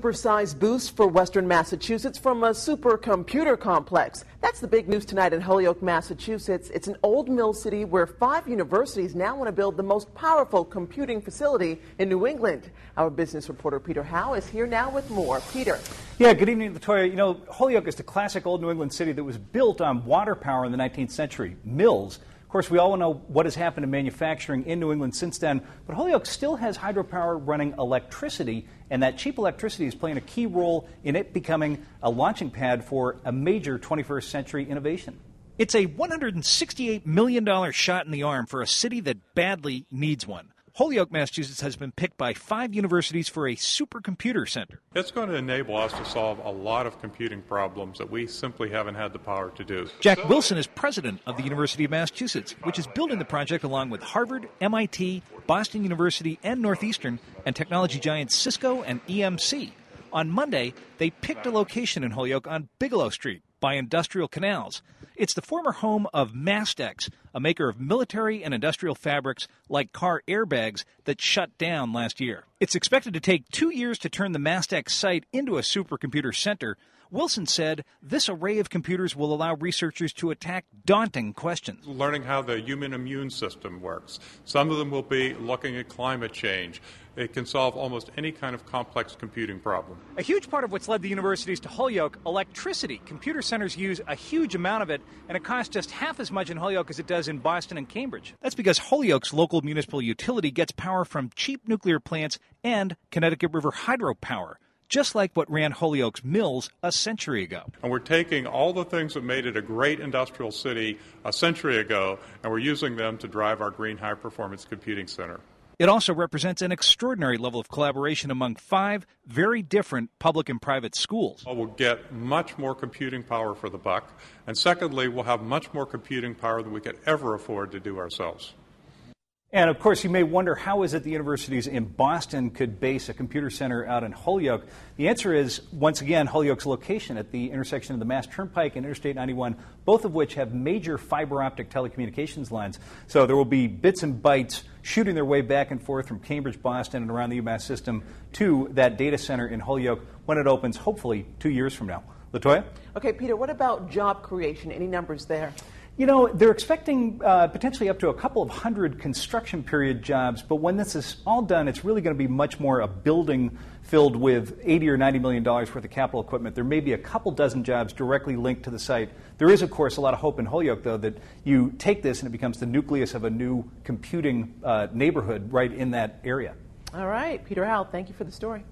Supersized boost for Western Massachusetts from a supercomputer complex. That's the big news tonight in Holyoke, Massachusetts. It's an old mill city where 5 universities now want to build the most powerful computing facility in New England. Our business reporter Peter Howe is here now with more. Peter. Yeah, good evening, Latoya. You know, Holyoke is the classic old New England city that was built on water power in the 19th century, mills. Of course, we all know what has happened to manufacturing in New England since then, but Holyoke still has hydropower running electricity, and that cheap electricity is playing a key role in it becoming a launching pad for a major 21st century innovation. It's a $168 million shot in the arm for a city that badly needs one. Holyoke, Massachusetts has been picked by 5 universities for a supercomputer center. It's going to enable us to solve a lot of computing problems that we simply haven't had the power to do. Jack Wilson is president of the University of Massachusetts, which is building the project along with Harvard, MIT, Boston University, and Northeastern, and technology giants Cisco and EMC. On Monday, they picked a location in Holyoke on Bigelow Street by Industrial Canals. It's the former home of Mastex, a maker of military and industrial fabrics like car airbags that shut down last year. It's expected to take 2 years to turn the Mastex site into a supercomputer center. Wilson said this array of computers will allow researchers to attack daunting questions. Learning how the human immune system works. Some of them will be looking at climate change. It can solve almost any kind of complex computing problem. A huge part of what's led the universities to Holyoke, electricity. Computer centers use a huge amount of it, and it costs just half as much in Holyoke as it does in Boston and Cambridge. That's because Holyoke's local municipal utility gets power from cheap nuclear plants and Connecticut River hydropower, just like what ran Holyoke's mills a century ago. And we're taking all the things that made it a great industrial city a century ago, and we're using them to drive our green high-performance computing center. It also represents an extraordinary level of collaboration among 5 very different public and private schools. We'll get much more computing power for the buck, and secondly, we'll have much more computing power than we could ever afford to do ourselves. And of course, you may wonder, how is it the universities in Boston could base a computer center out in Holyoke? The answer is, once again, Holyoke's location at the intersection of the Mass Turnpike and Interstate 91, both of which have major fiber optic telecommunications lines. So there will be bits and bytes shooting their way back and forth from Cambridge, Boston, and around the UMass system to that data center in Holyoke when it opens, hopefully 2 years from now. Latoya? Okay, Peter, what about job creation? Any numbers there? You know, they're expecting potentially up to a couple of hundred construction period jobs, but when this is all done, it's really going to be much more a building filled with $80 or $90 million worth of capital equipment. There may be a couple dozen jobs directly linked to the site. There is, of course, a lot of hope in Holyoke, though, that you take this and it becomes the nucleus of a new computing neighborhood right in that area. All right, Peter Howe, thank you for the story.